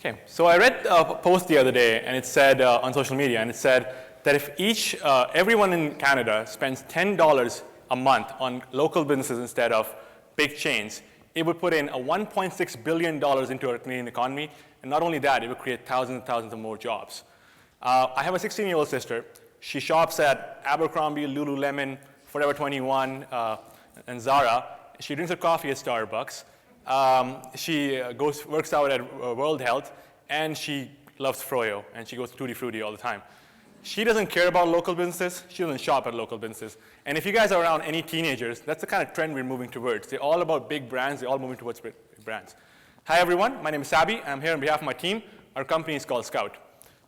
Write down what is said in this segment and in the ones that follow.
Okay, so I read a post the other day, and it said on social media, and it said that if everyone in Canada spends $10 a month on local businesses instead of big chains, it would put in a $1.6 billion into our Canadian economy, and not only that, it would create thousands and thousands of more jobs. I have a 16-year-old sister. She shops at Abercrombie, Lululemon, Forever 21, and Zara. She drinks her coffee at Starbucks. She works out at World Health, and she loves Froyo, and she goes to Tutti Frutti all the time. She doesn't care about local businesses. She doesn't shop at local businesses. And if you guys are around any teenagers, that's the kind of trend we're moving towards. They're all about big brands. They're all moving towards big brands. Hi, everyone. My name is Sabi. I'm here on behalf of my team. Our company is called Scout.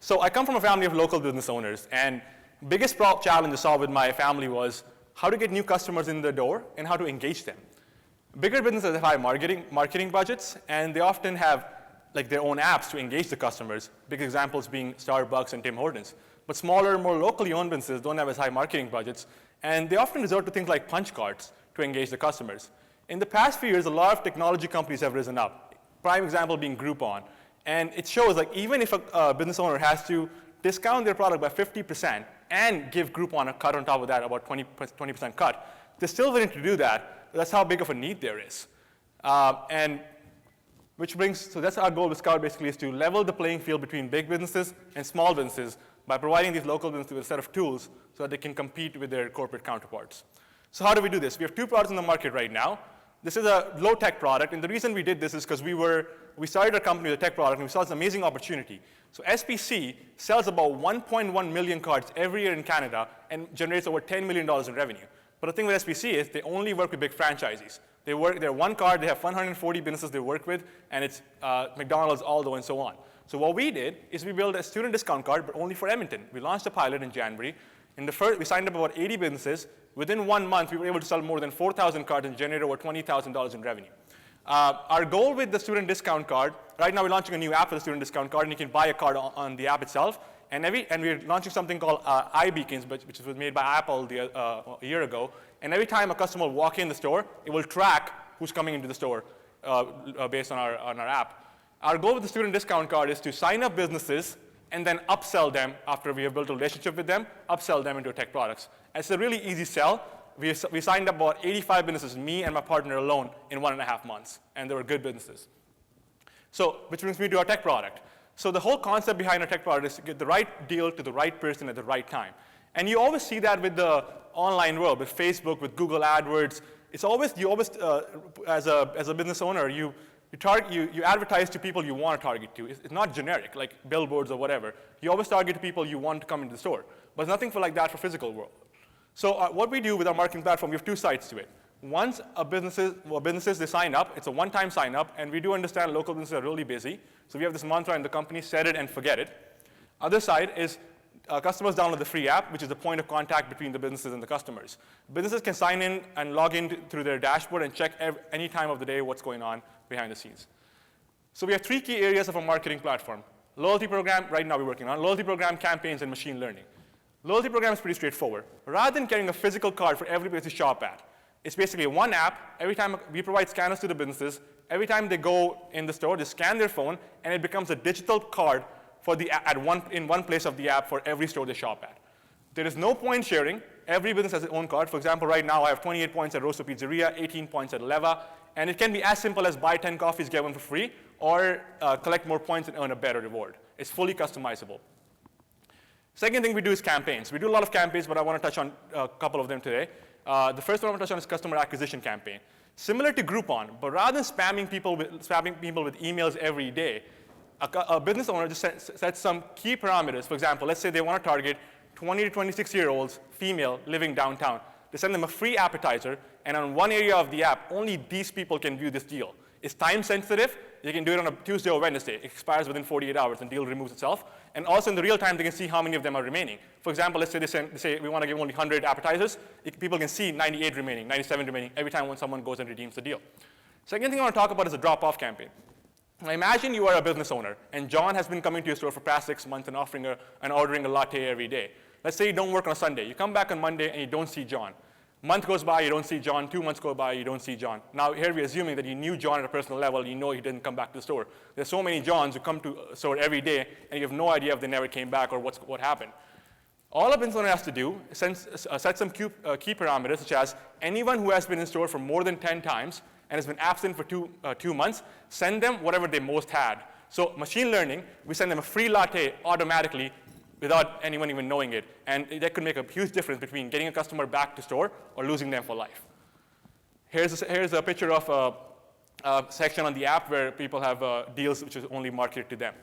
So I come from a family of local business owners, and the biggest challenge I saw with my family was how to get new customers in the door and how to engage them. Bigger businesses have high marketing budgets, and they often have their own apps to engage the customers, big examples being Starbucks and Tim Hortons. But smaller, more locally owned businesses don't have as high marketing budgets, and they often resort to things like punch cards to engage the customers. In the past few years, a lot of technology companies have risen up, prime example being Groupon. And it shows even if a business owner has to discount their product by 50% and give Groupon a cut on top of that, about 20% cut, they're still willing to do that. That's how big of a need there is. So that's our goal with Scout basically, is to level the playing field between big businesses and small businesses by providing these local businesses with a set of tools so that they can compete with their corporate counterparts. So how do we do this? We have two products in the market right now. This is a low-tech product, and the reason we did this is because we started our company with a tech product, and we saw this amazing opportunity. So SPC sells about 1.1 million cards every year in Canada and generates over $10 million in revenue. But the thing with SPC is they only work with big franchisees. They're one card, they have 140 businesses they work with, and it's McDonald's, Aldo, and so on. So what we did is we built a student discount card, but only for Edmonton. We launched a pilot in January. We signed up about 80 businesses. Within 1 month, we were able to sell more than 4,000 cards and generate over $20,000 in revenue. Our goal with the student discount card, right now we're launching a new app for the student discount card, and you can buy a card on the app itself. And we're launching something called iBeacons, which was made by Apple a year ago. And every time a customer will walk in the store, it will track who's coming into the store based on our app. Our goal with the student discount card is to sign up businesses and then upsell them after we have built a relationship with them, upsell them into tech products. And it's a really easy sell. We signed up about 85 businesses, me and my partner alone, in 1.5 months. And they were good businesses. So, which brings me to our tech product. So the whole concept behind our tech product is to get the right deal to the right person at the right time. And you always see that with the online world, with Facebook, with Google AdWords. As a business owner, you advertise to people you want to target to. It's not generic, like billboards or whatever. You always target to people you want to come into the store. But there's nothing like that for physical world. So what we do with our marketing platform, we have two sides to it. Once businesses, they sign up, it's a one-time sign up, and we do understand local businesses are really busy. So we have this mantra in the company, set it and forget it. Other side is customers download the free app, which is the point of contact between the businesses and the customers. Businesses can sign in and log in through their dashboard and check any time of the day what's going on behind the scenes. So we have three key areas of our marketing platform. Loyalty program, right now we're working on. Loyalty program, campaigns, and machine learning. Loyalty program is pretty straightforward. Rather than carrying a physical card for every place to shop at, it's basically one app. Every time we provide scanners to the businesses, every time they go in the store, they scan their phone, and it becomes a digital card in one place of the app for every store they shop at. There is no point sharing. Every business has its own card. For example, right now I have 28 points at Rosso Pizzeria, 18 points at Leva, and it can be as simple as buy 10 coffees, get one for free, or collect more points and earn a better reward. It's fully customizable. Second thing we do is campaigns. We do a lot of campaigns, but I want to touch on a couple of them today. The first one I want to touch on is customer acquisition campaign. Similar to Groupon, but rather than spamming people with emails every day, a business owner just sets some key parameters. For example, let's say they want to target 20 to 26-year-olds, female, living downtown. They send them a free appetizer, and on one area of the app, only these people can view this deal. It's time sensitive. You can do it on a Tuesday or Wednesday. It expires within 48 hours, and the deal removes itself. And also in the real time, they can see how many of them are remaining. For example, let's say they say we want to give only 100 appetizers. People can see 98 remaining, 97 remaining every time when someone goes and redeems the deal. Second thing I want to talk about is a drop-off campaign. Now imagine you are a business owner, and John has been coming to your store for the past 6 months and ordering a latte every day. Let's say you don't work on a Sunday. You come back on Monday, and you don't see John. Month goes by, you don't see John. 2 months go by, you don't see John. Now here we're assuming that you knew John at a personal level, you know he didn't come back to the store. There's so many Johns who come to the store every day, and you have no idea if they never came back or what happened. All a business owner has to do is set some key parameters, such as anyone who has been in store for more than 10 times and has been absent for 2 months, send them whatever they most had. So machine learning, we send them a free latte automatically without anyone even knowing it. And that could make a huge difference between getting a customer back to store or losing them for life. Here's a picture of a section on the app where people have deals which is only marketed to them.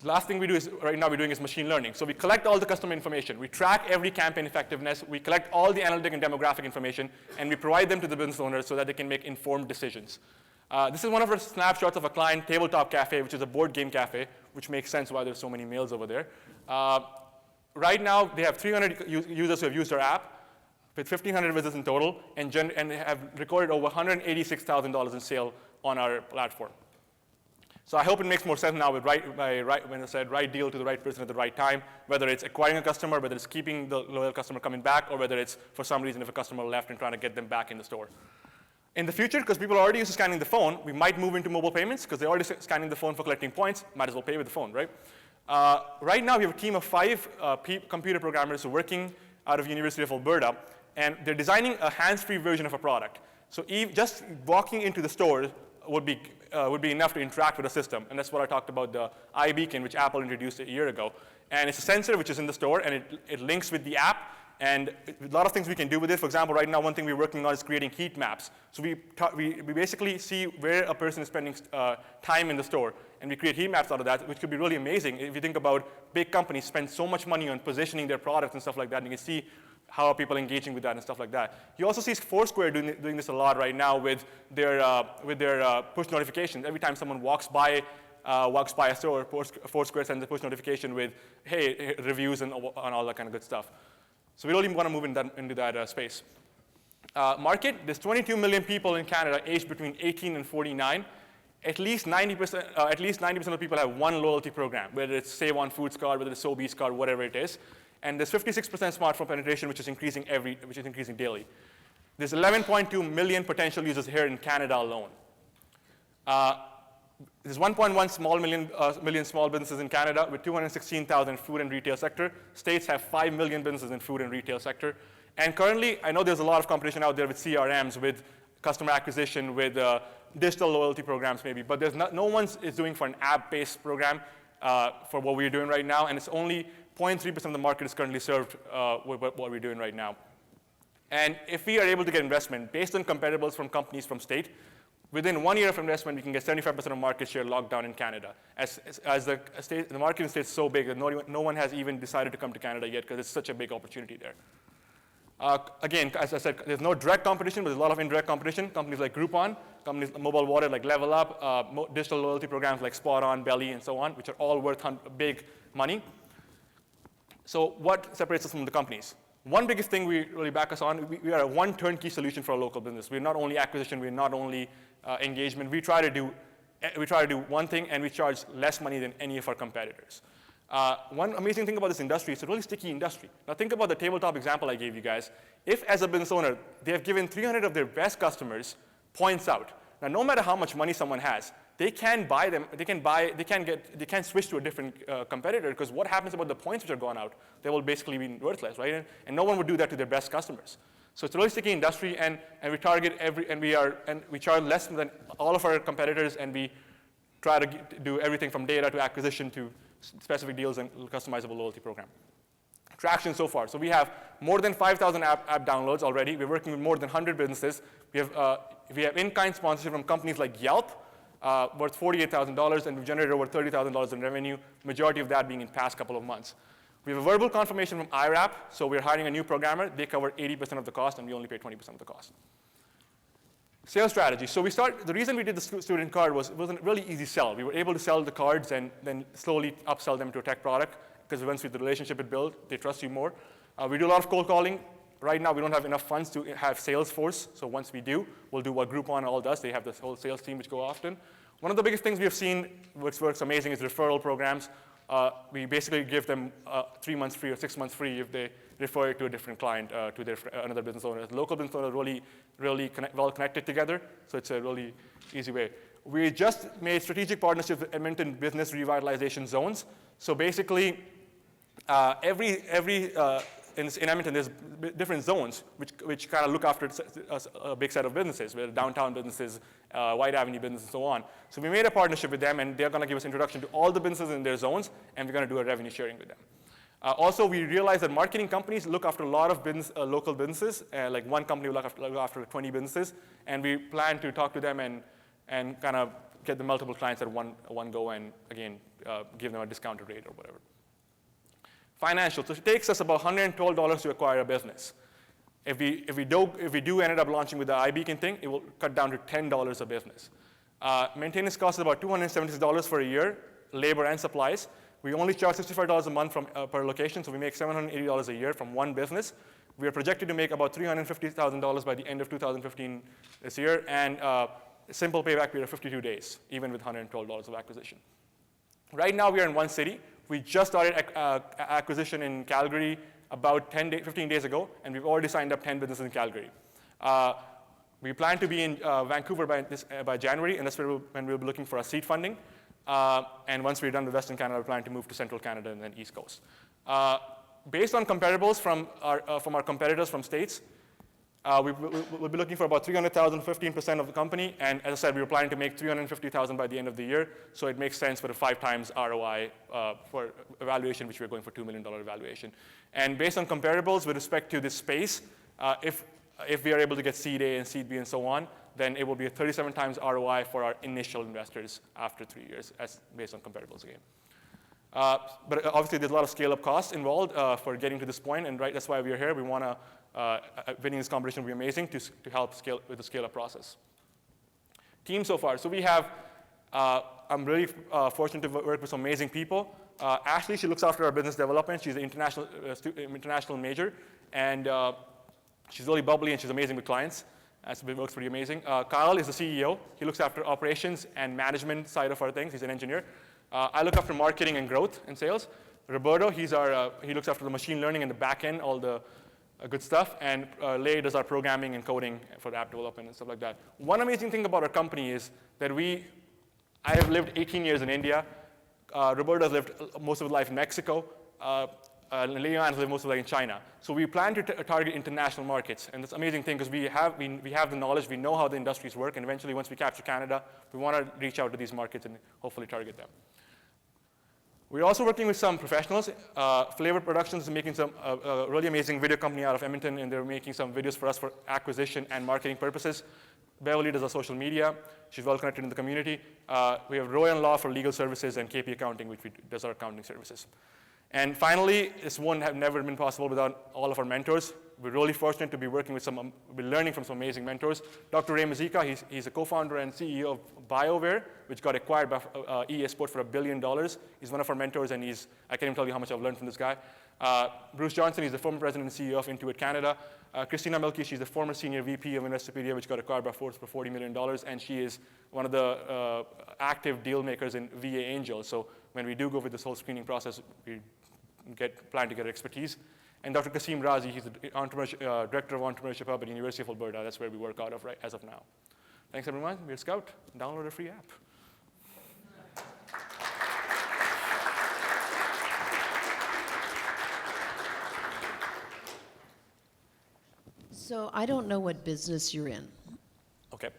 The last thing we do is, right now we're doing is machine learning. So we collect all the customer information. We track every campaign effectiveness. We collect all the analytic and demographic information, and we provide them to the business owners so that they can make informed decisions. This is one of our snapshots of a client, Tabletop Cafe, which is a board game cafe, which makes sense why there's so many males over there. Right now, they have 300 users who have used our app, with 1,500 visits in total, and have recorded over $186,000 in sale on our platform. So I hope it makes more sense now with when I said right deal to the right person at the right time, whether it's acquiring a customer, whether it's keeping the loyal customer coming back, or whether it's for some reason if a customer left and trying to get them back in the store. In the future, because people are already used to scanning the phone, we might move into mobile payments because they're already scanning the phone for collecting points, might as well pay with the phone, right? Right now, we have a team of 5 computer programmers who are working out of University of Alberta, and they're designing a hands-free version of a product. So just walking into the store would be enough to interact with the system, and that's what I talked about, the iBeacon, which Apple introduced a year ago. And it's a sensor which is in the store, and it links with the app, and a lot of things we can do with it. For example, right now, one thing we're working on is creating heat maps. So we basically see where a person is spending time in the store, and we create heat maps out of that, which could be really amazing. If you think about big companies spend so much money on positioning their products and stuff like that, and you can see how are people engaging with that and stuff like that. You also see Foursquare doing this a lot right now with their push notifications. Every time someone walks by a store, Foursquare sends a push notification with, hey, reviews and all that kind of good stuff. So we really want to move into that space. Market, there's 22 million people in Canada aged between 18 and 49. At least 90% of people have one loyalty program, whether it's Save on Foods card, whether it's Sobeys card, whatever it is. And there's 56% smartphone penetration, which is increasing daily. There's 11.2 million potential users here in Canada alone. There's 1.1 million small businesses in Canada with 216,000 food and retail sector. States have 5 million businesses in food and retail sector. And currently, I know there's a lot of competition out there with CRMs, with customer acquisition, with digital loyalty programs maybe, but no one is doing for an app-based program for what we're doing right now, and it's only 0.3% of the market is currently served with what we're doing right now. And if we are able to get investment based on comparables from companies from state, within 1 year of investment, we can get 75% of market share locked down in Canada. As the market in the States is so big that no one has even decided to come to Canada yet because it's such a big opportunity there. Again, as I said, there's no direct competition, but there's a lot of indirect competition. Companies like Groupon, companies mobile wallet like Level Up, digital loyalty programs like Spot On, Belly, and so on, which are all worth big money. So what separates us from the companies? One biggest thing we really back us on, we are a one turnkey solution for a local business. We're not only acquisition, we're not only engagement. We try to do one thing, and we charge less money than any of our competitors. One amazing thing about this industry, it's a really sticky industry. Now think about the tabletop example I gave you guys. If as a business owner, they have given 300 of their best customers points out. Now no matter how much money someone has, they can switch to a different competitor, because what happens about the points which are gone out? They will basically be worthless, right? And no one would do that to their best customers. So it's a really sticky industry, and we target we charge less than all of our competitors, and we try to do everything from data to acquisition to specific deals and customizable loyalty program. Traction so far. So we have more than 5,000 app downloads already. We're working with more than 100 businesses. We have in-kind sponsorship from companies like Yelp, worth $48,000, and we've generated over $30,000 in revenue, majority of that being in the past couple of months. We have a verbal confirmation from IRAP, so we're hiring a new programmer. They cover 80% of the cost, and we only pay 20% of the cost. Sales strategy. So the reason we did the student card was it was a really easy sell. We were able to sell the cards and then slowly upsell them to a tech product, because once the relationship is built, they trust you more. We do a lot of cold calling. Right now, we don't have enough funds to have sales force, so once we do, we'll do what Groupon all does. They have this whole sales team which go often. One of the biggest things we have seen, which works amazing, is referral programs. we basically give them 3 months free or 6 months free if they refer it to a different client, to another business owner. Local business owners really well connected together, so it's a really easy way. We just made strategic partnerships with Edmonton Business Revitalization Zones. So basically, in Edmonton, there's different zones which kind of look after a big set of businesses, where downtown businesses, White Avenue businesses, and so on. So we made a partnership with them, and they're going to give us introduction to all the businesses in their zones, and we're going to do a revenue sharing with them. Also, we realized that marketing companies look after a lot of local businesses. Like one company will look after 20 businesses, and we plan to talk to them and kind of get the multiple clients at one go, and again, give them a discounted rate or whatever. Financial. So it takes us about $112 to acquire a business. If we do end up launching with the iBeacon thing, it will cut down to $10 a business. Maintenance cost is about $276 for a year, labor and supplies. We only charge $65 a month per location, so we make $780 a year from one business. We are projected to make about $350,000 by the end of 2015 this year, and a simple payback period of 52 days, even with $112 of acquisition. Right now, we are in one city. We just started acquisition in Calgary about 15 days ago, and we've already signed up 10 businesses in Calgary. We plan to be in Vancouver by January, and that's when we'll be looking for our seed funding. And once we're done with Western Canada, we plan to move to Central Canada and then East Coast. Based on comparables from our competitors from states, we'll be looking for about $300,000, 15% of the company, and as I said, we were planning to make $350,000 by the end of the year, so it makes sense for the 5 times ROI for evaluation, which we're going for $2 million evaluation. And based on comparables with respect to this space, if we are able to get seed A and seed B and so on, then it will be a 37 times ROI for our initial investors after 3 years, as based on comparables again. But obviously, there's a lot of scale-up costs involved for getting to this point, and that's why we are here. We want to winning this competition will be amazing to help scale with the scale-up process. Team so far. So we have, I'm really fortunate to work with some amazing people. Ashley, she looks after our business development. She's an international major, and she's really bubbly and she's amazing with clients. So it works pretty amazing. Kyle is the CEO. He looks after operations and management side of our things. He's an engineer. I look after marketing and growth and sales. Roberto, he looks after the machine learning and the back end, all the good stuff. And Lay does our programming and coding for app development and stuff like that. One amazing thing about our company is that I have lived 18 years in India. Roberto has lived most of his life in Mexico. Leon has lived most of his life in China. So we plan to target international markets. And that's an amazing thing because we have the knowledge, we know how the industries work, and eventually once we capture Canada, we want to reach out to these markets and hopefully target them. We're also working with some professionals. Flavor Productions is making some really amazing video company out of Edmonton, and they're making some videos for us for acquisition and marketing purposes. Beverly does our social media. She's well connected in the community. We have Royan Law for legal services and KP Accounting, which does our accounting services. And finally, this wouldn't have never been possible without all of our mentors. We're really fortunate to be working with we're learning from some amazing mentors. Dr. Ray Mazika, he's a co-founder and CEO of BioWare, which got acquired by EA Sport for $1 billion. He's one of our mentors, and I can't even tell you how much I've learned from this guy. Bruce Johnson, he's the former president and CEO of Intuit Canada. Christina Melky, she's the former senior VP of Investopedia, which got acquired by Forbes for $40 million, and she is one of the active deal makers in VA Angel. So when we do go with this whole screening process, we plan to get expertise. And Dr. Kasim Razi, he's the Director of Entrepreneurship Hub at the University of Alberta. That's where we work out of as of now. Thanks, everyone. We're Scout. Download a free app. So I don't know what business you're in. Okay.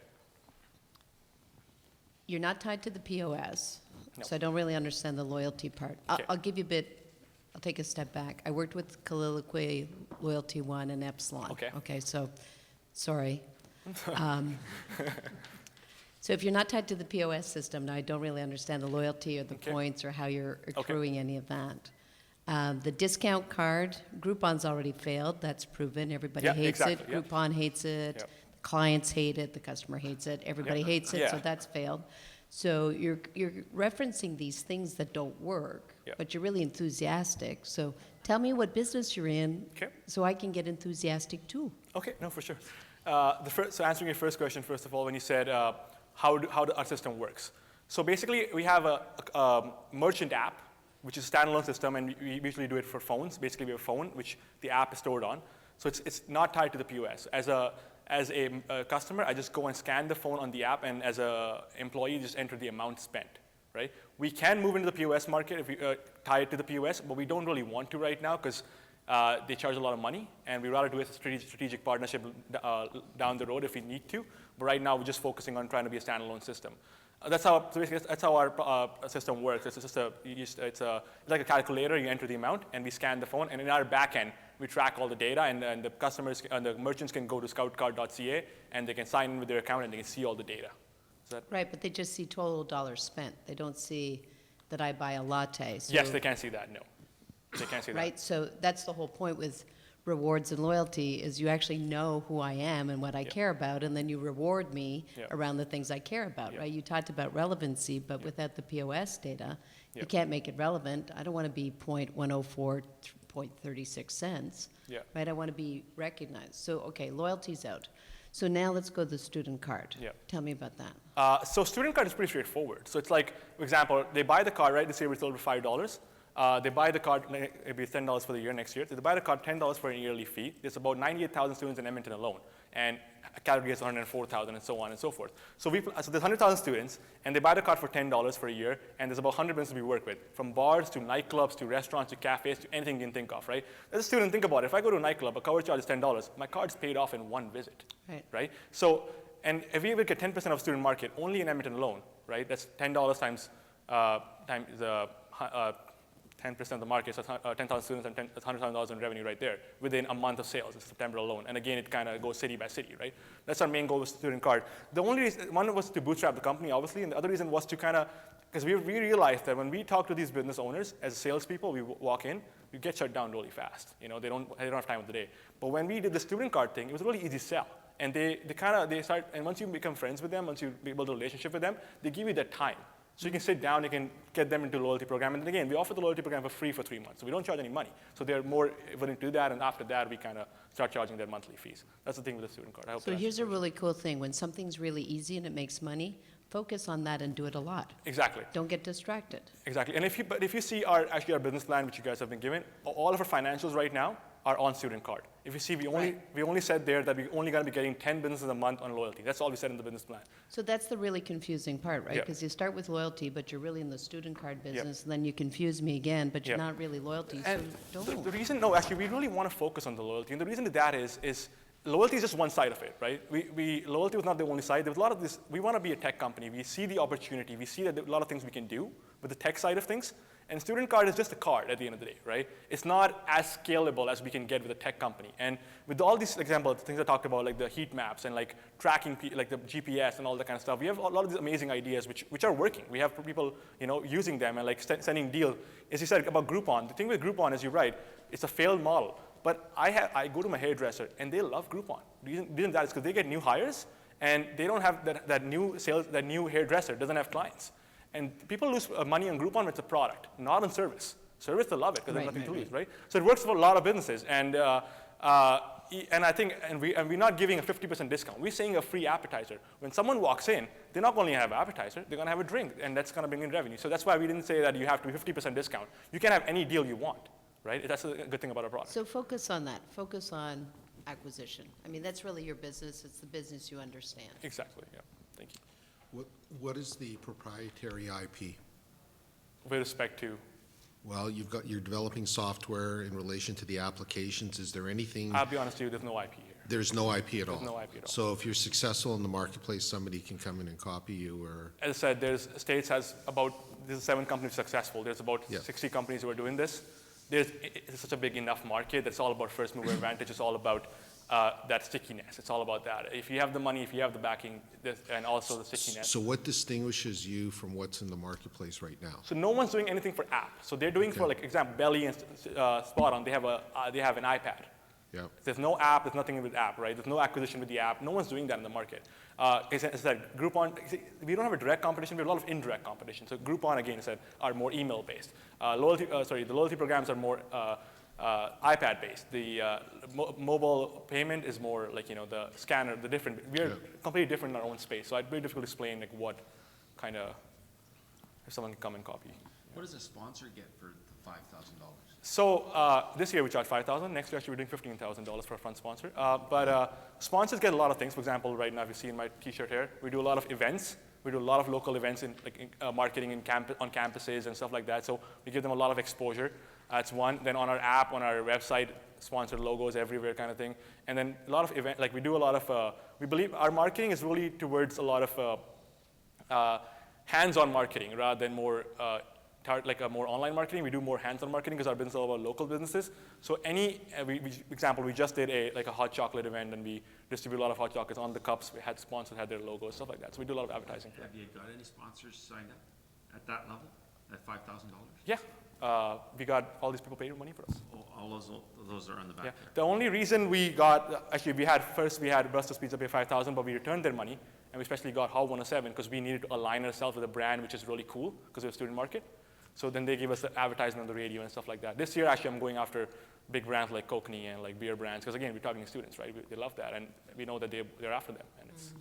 You're not tied to the POS, No. so I don't really understand the loyalty part. Okay. I'll give you a bit. I'll take a step back. I worked with Colloquy, Loyalty One, and Epsilon. Okay. Okay, so sorry. So if you're not tied to the POS system, now I don't really understand the loyalty or the points or how you're accruing any of that. The discount card, Groupon's already failed. That's proven. Everybody hates it. Groupon hates it. Yep. The clients hate it. The customer hates it. Everybody hates it, so that's failed. So you're referencing these things that don't work, but you're really enthusiastic. So tell me what business you're in so I can get enthusiastic too. Okay, no, for sure. So answering your first question, first of all, when you said how our system works. So basically, we have a merchant app which is a standalone system, and we usually do it for phones. Basically, we have a phone, which the app is stored on. So it's not tied to the POS. As a customer, I just go and scan the phone on the app, and as an employee, just enter the amount spent, right? We can move into the POS market if we tie it to the POS, but we don't really want to right now because they charge a lot of money, and we'd rather do a strategic partnership down the road if we need to. But right now, we're just focusing on trying to be a standalone system. That's how our system works. It's like a calculator. You enter the amount, and we scan the phone. And in our back end, we track all the data, and the customers and the merchants can go to scoutcard.ca, and they can sign in with their account, and they can see all the data. Right, but they just see total dollars spent. They don't see that I buy a latte. So yes, they can't see that. No, they can't see that. Right, so that's the whole point with rewards and loyalty is you actually know who I am and what I care about, and then you reward me around the things I care about, right? You talked about relevancy, but without the POS data, you can't make it relevant. I don't want to be 0.104, 0.36 cents, right? I want to be recognized. So, okay, loyalty's out. So now let's go to the student card. Tell me about that. So student card is pretty straightforward. So it's like, for example, they buy the card, right? They say we're sold for $5. They buy the card, maybe $10 for the year next year. So they buy the card $10 for a yearly fee. There's about 98,000 students in Edmonton alone. And Calgary has 104,000 and so on and so forth. So there's 100,000 students, and they buy the card for $10 for a year, and there's about 100 businesses we work with, from bars to nightclubs to restaurants to cafes to anything you can think of, right? As a student, think about it. If I go to a nightclub, a cover charge is $10. My card's paid off in one visit, right? So, and if we look at 10% of student market, only in Edmonton alone, right? That's $10 times the 10% of the market, so 10,000 students and that's $100,000 in revenue right there within a month of sales in September alone. And again, it kind of goes city by city, right? That's our main goal with student card. The only reason, one was to bootstrap the company, obviously, and the other reason was to kind of, because we realized that when we talk to these business owners as salespeople, we walk in, we get shut down really fast. You know, they don't have time of the day. But when we did the student card thing, it was a really easy sell. And they start, and once you become friends with them, once you build a relationship with them, they give you that time. So you can sit down, you can get them into the loyalty program. And again, we offer the loyalty program for free for 3 months. So we don't charge any money. So they're more willing to do that. And after that, we kind of start charging their monthly fees. That's the thing with the student card. I hope so here's a really cool thing. When something's really easy and it makes money, focus on that and do it a lot. Exactly. Don't get distracted. Exactly. And if you see our business plan, which you guys have been given, all of our financials right now are on student card. If you see, we only said there that we're only going to be getting 10 businesses a month on loyalty. That's all we said in the business plan. So that's the really confusing part, right? Because you start with loyalty, but you're really in the student card business, and then you confuse me again, but you're not really loyalty, and so don't. The reason, no, actually, we really want to focus on the loyalty. And the reason that is loyalty is just one side of it, right? Loyalty was not the only side. There was a lot of this. We want to be a tech company. We see the opportunity. We see that there are a lot of things we can do with the tech side of things. And student card is just a card at the end of the day, right? It's not as scalable as we can get with a tech company. And with all these examples, things I talked about, like the heat maps and like tracking, like the GPS and all that kind of stuff, we have a lot of these amazing ideas which are working. We have people, using them and like sending deals. As you said about Groupon, the thing with Groupon is you're right, it's a failed model. But I go to my hairdresser and they love Groupon. The reason that is because they get new hires and they don't have that new hairdresser doesn't have clients. And people lose money on Groupon when it's a product, not on service. Service, they love it because there's nothing to lose, right? So it works for a lot of businesses. And I think, and we're not giving a 50% discount. We're saying a free appetizer. When someone walks in, they're not going to have an appetizer, they're going to have a drink, and that's going to bring in revenue. So that's why we didn't say that you have to be 50% discount. You can have any deal you want, right? That's a good thing about our product. So focus on that. Focus on acquisition. I mean, that's really your business. It's the business you understand. Exactly, yeah. Thank you. What is the proprietary IP? With respect to? Well, you're developing software in relation to the applications. Is there anything? I'll be honest with you, there's no IP here. There's no IP at all? There's no IP at all. So if you're successful in the marketplace, somebody can come in and copy you, or? As I said, this is 7 companies successful. There's about 60 companies who are doing this. It's such a big enough market that's all about first mover advantage. It's all about that stickiness. It's all about that. If you have the money, if you have the backing, and also the stickiness. So what distinguishes you from what's in the marketplace right now? So no one's doing anything for app. So they're doing for, like, example, Belly and Spot On. They have an iPad. Yeah. There's no app. There's nothing with app, right? There's no acquisition with the app. No one's doing that in the market. As I said, Groupon. We don't have a direct competition. We have a lot of indirect competition. So Groupon, again, I said, are more email-based. The loyalty programs are more iPad-based. The mobile payment is more like, the scanner, the different. We are completely different in our own space. So it's very difficult to explain like what kind of, if someone can come and copy. What does a sponsor get for the $5,000? So this year we charge $5,000. Next year actually we're doing $15,000 for a front sponsor. But sponsors get a lot of things. For example, right now if you see in my T-shirt here, we do a lot of events. We do a lot of local events in marketing on campuses and stuff like that. So we give them a lot of exposure. That's one. Then on our app, on our website, sponsored logos everywhere kind of thing. And then a lot of event, like we do a lot of, we believe our marketing is really towards a lot of hands-on marketing rather than more like a more online marketing. We do more hands-on marketing because our business is all about local businesses. So example, we just did a hot chocolate event and we distribute a lot of hot chocolates on the cups. We had sponsors had their logos, stuff like that. So we do a lot of advertising. Have you got any sponsors signed up at that level, at $5,000? Yeah, we got all these people paid money for us. Oh, all those are on the back Yeah. there. The only reason we got, actually we had Buster's Pizza pay $5,000, but we returned their money. And we especially got How 107 because we needed to align ourselves with a brand which is really cool because we're a student market. So then they gave us the advertisement on the radio and stuff like that. This year, actually, I'm going after big brands like Kokanee and like beer brands because again, we're talking to students, right? They love that, and we know that they're after them. And it's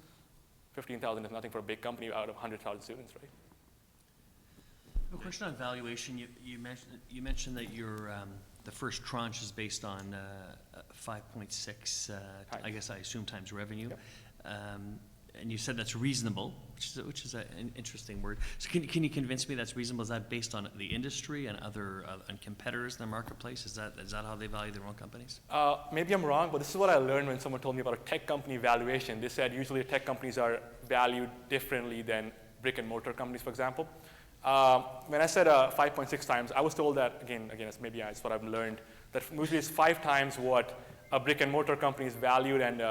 15,000 is nothing for a big company out of 100,000 students, right? A question on valuation. You mentioned that your the first tranche is based on 5.6. I guess I assume times revenue. Yep. And you said that's reasonable, which is an interesting word. So can you convince me that's reasonable? Is that based on the industry and other and competitors in the marketplace? Is that how they value their own companies? Maybe I'm wrong, but this is what I learned when someone told me about a tech company valuation. They said usually tech companies are valued differently than brick and mortar companies, for example. When I said 5.6 times, I was told that, again, it's what I've learned, that usually it's 5 times what a brick and mortar company is valued and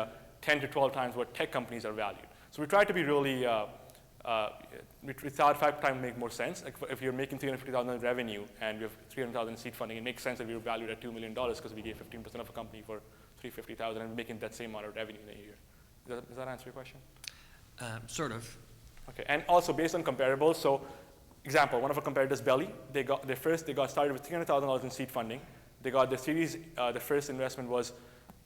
10 to 12 times what tech companies are valued. So we try to be really, we thought 5 times make more sense. Like if you're making $350,000 in revenue and we have $300,000 in seed funding, it makes sense that we were valued at $2 million because we gave 15% of a company for $350,000 and we're making that same amount of revenue in a year. Does that answer your question? Sort of. Okay, and also based on comparables, so example, one of our competitors, Belly, they got started with $300,000 in seed funding. They got the series, the first investment was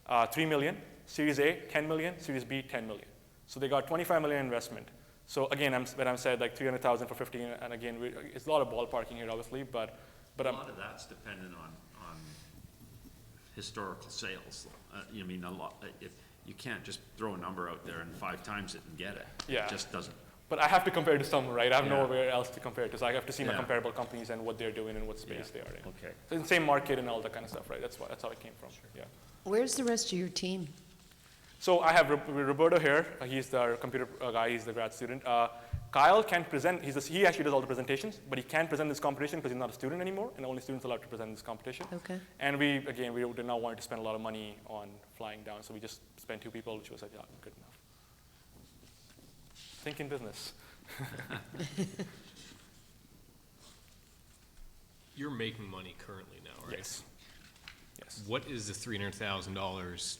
$3 million, Series A, $10 million, Series B, $10 million. So they got $25 million investment. So again, when I'm said like $300,000 for 15, and again, it's a lot of ballparking here, obviously, but a lot of that's dependent on historical sales. You mean a lot? If you can't just throw a number out there and 5 times it and get it. Yeah. It just doesn't. But I have to compare to someone, right? I have Yeah. nowhere else to compare to. So I have to see my Yeah. comparable companies and what they're doing and what space they are in. Okay. So in the same market and all that kind of stuff, right? That's how it came from. Sure. Yeah. Where's the rest of your team? So I have Roberto here. He's the computer guy. He's the grad student. Kyle can't present. He actually does all the presentations, but he can't present this competition because he's not a student anymore, and only students are allowed to present this competition. Okay. And we did not want to spend a lot of money on flying down, so we just spent 2 people, which was like, yeah, good enough. Think in business. You're making money currently now, right? Yes. Yes. What is the $300,000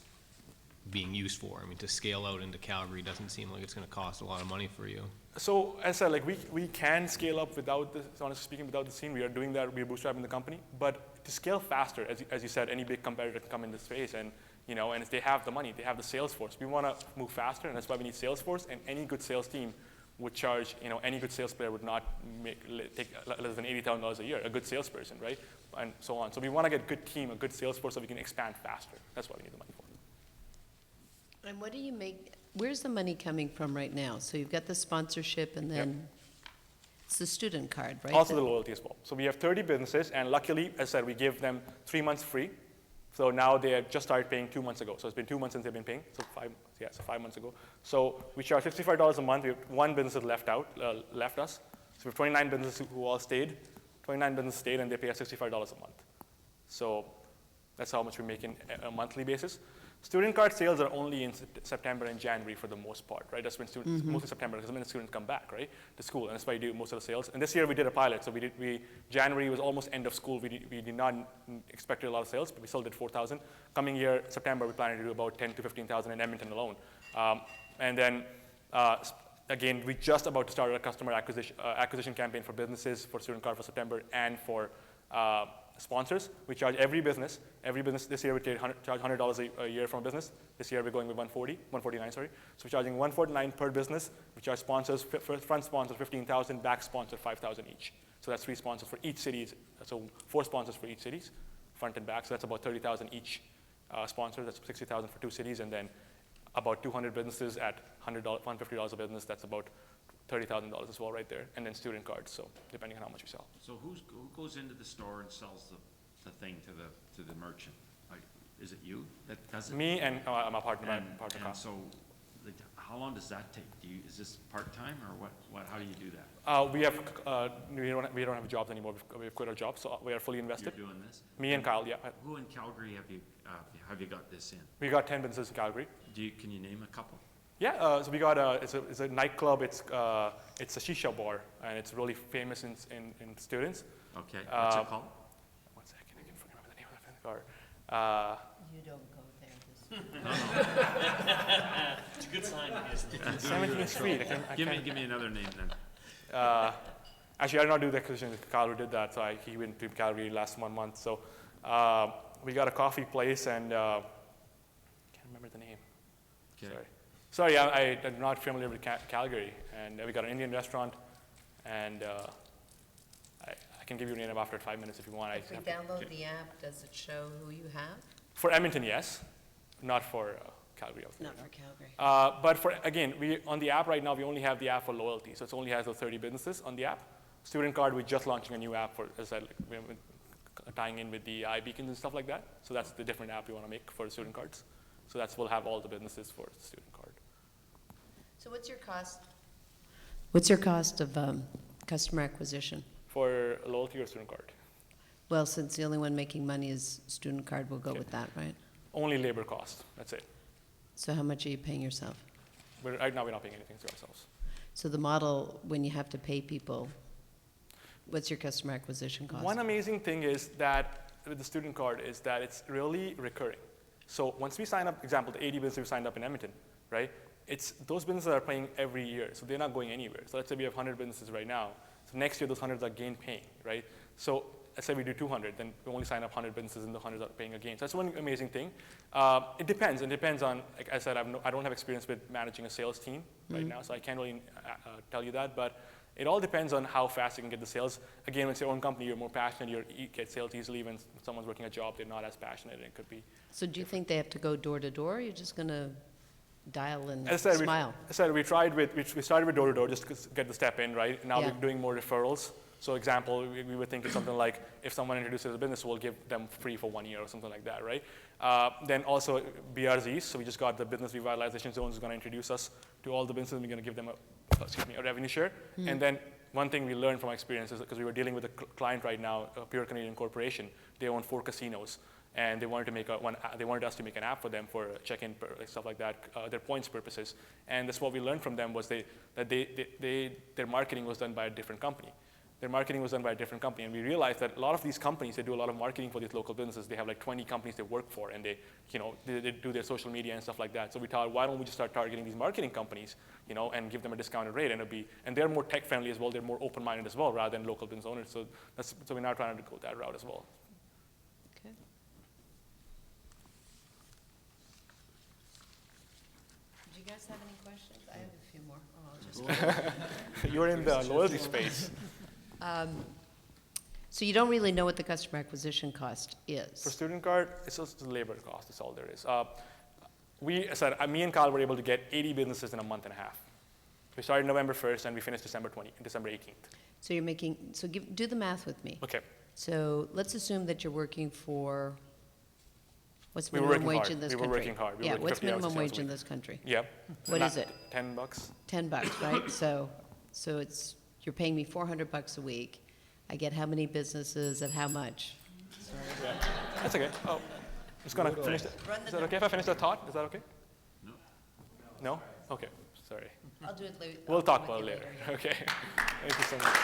being used for? I mean, to scale out into Calgary doesn't seem like it's going to cost a lot of money for you. So as I said, like we can scale up without this, honestly speaking, without the scene. We are doing that. We are bootstrapping the company. But to scale faster, as you said, any big competitor can come in this space, and and if they have the money, they have the sales force. We want to move faster, and that's why we need sales force. And any good sales team would charge, any good sales player would not take less than $80,000 a year. A good salesperson, right, and so on. So we want to get a good team, a good sales force, so we can expand faster. That's what we need the money for. And what do you make, where's the money coming from right now? So you've got the sponsorship and then it's the student card, right? Also the loyalty as well. So we have 30 businesses, and luckily, as I said, we give them 3 months free. So now they have just started paying 2 months ago. So it's been 2 months since they've been paying, so 5 months ago. So we charge $65 a month. We have 1 business that left us. So we have 29 businesses who all stayed. 29 businesses stayed, and they pay us $65 a month. So that's how much we make in a monthly basis. Student card sales are only in September and January for the most part, right? That's when students, mostly September, because when the students come back, right, to school, and that's why we do most of the sales. And this year we did a pilot, so January was almost end of school. We did not expect a lot of sales, but we still did 4,000. Coming year, September, we plan to do about 10 to 15,000 in Edmonton alone. And then, again, we're just about to start a customer acquisition campaign for businesses, for student card for September, and for sponsors. We charge every business this year we charge $100 a year from a business. This year we're going with $149, sorry. So we're charging $149 per business. We charge sponsors, front sponsors $15,000, back sponsor $5,000 each. So that's 3 sponsors for each city. So 4 sponsors for each city, front and back. So that's about 30,000 each sponsor. That's 60,000 for 2 cities, and then about 200 businesses at $150 a business. That's about $30,000 as well right there, and then student cards, so depending on how much you sell. So who goes into the store and sells the thing to the merchant? Like, is it you that does it? Me and my partner. And so, like, how long does that take? Is this part-time, or what, how do you do that? We don't have jobs anymore. We've quit our jobs, so we are fully invested. You're doing this? Me and Kyle, yeah. Who in Calgary have you got this in? We got 10 businesses in Calgary. Can you name a couple? Yeah, so we got it's a nightclub. It's a shisha bar, and it's really famous in students. Okay, what's it called? 1 second, I can remember the name of the bar. You don't go there. It's a good sign, isn't it? 17th Street. Give me another name then. Actually, I did not do the acquisition. Kyle did that, so he went to Calgary last 1 month. So we got a coffee place, and can't remember the name. Okay. Sorry, I'm not familiar with Calgary. And we got an Indian restaurant, and I can give you a name after 5 minutes if you want. If we download the app, does it show who you have? For Edmonton, yes. Not for Calgary. Not for Calgary. But on the app right now, we only have the app for loyalty. So it only has those 30 businesses on the app. Student card, we're just launching a new app for, as I said, we're tying in with the iBeacons and stuff like that. So that's the different app we want to make for student cards. So we'll have all the businesses for the student card. So what's your cost? What's your cost of customer acquisition? For loyalty or student card? Well, since the only one making money is student card, we'll go with that, right? Only labor cost, that's it. So how much are you paying yourself? Right now, we're not paying anything to ourselves. So the model, when you have to pay people, what's your customer acquisition cost? One amazing thing is that with the student card is that it's really recurring. So once we sign up, example, the 80 businesses we signed up in Edmonton, right? It's those businesses are paying every year, so they're not going anywhere. So let's say we have 100 businesses right now. So next year, those 100 are again paying, right? So let's say we do 200, then we only sign up 100 businesses and the 100 are paying again. So that's one amazing thing. It depends. It depends on, like I said, I don't have experience with managing a sales team right now, so I can't really tell you that. But it all depends on how fast you can get the sales. Again, when it's your own company, you're more passionate, you get sales easily. When someone's working a job, they're not as passionate, and it could be. So do you think they have to go door to door, or you're just going to dial and As I said, smile? we started with door to door just to get the step in, right? Now we're doing more referrals. So example, we were thinking something like, if someone introduces a business, we'll give them free for 1 year or something like that, right? Then also BRZs, so we just got the business revitalization zones is going to introduce us to all the businesses, and we're going to give them a revenue share. And then one thing we learned from our experience is, because we were dealing with a client right now, a pure Canadian corporation, they own 4 casinos. And they wanted to make they wanted us to make an app for them for check-in stuff like that, their points purposes. And that's what we learned from them was their marketing was done by a different company. Their marketing was done by a different company, and we realized that a lot of these companies, they do a lot of marketing for these local businesses. They have like 20 companies they work for, and they do their social media and stuff like that. So we thought, why don't we just start targeting these marketing companies, and give them a discounted rate, and they're more tech friendly as well. They're more open-minded as well, rather than local business owners. So we're now trying to go that route as well. Okay. Do you guys have any questions? I have a few more. Oh, I'll just. You're in the loyalty space. So you don't really know what the customer acquisition cost is? For student card, it's just the labor cost. That's all there is. Me and Kyle were able to get 80 businesses in a month and a half. We started November 1st, and we finished December 18th. So you're making, do the math with me. Okay. So let's assume that you're working for, what's We were minimum working wage hard. in this We were country? working hard. We Yeah, worked what's 50 hours minimum sales wage a in week. this country? Yeah. What is it? $10. $10, right? So it's, you're paying me $400 a week. I get how many businesses at how much? Yeah. That's okay. Oh, I'm just gonna finish that. Is that okay if I finish that thought? Is that okay? No. No? Okay. Sorry. I'll do it later. We'll talk about it later. Okay. Thank you so much.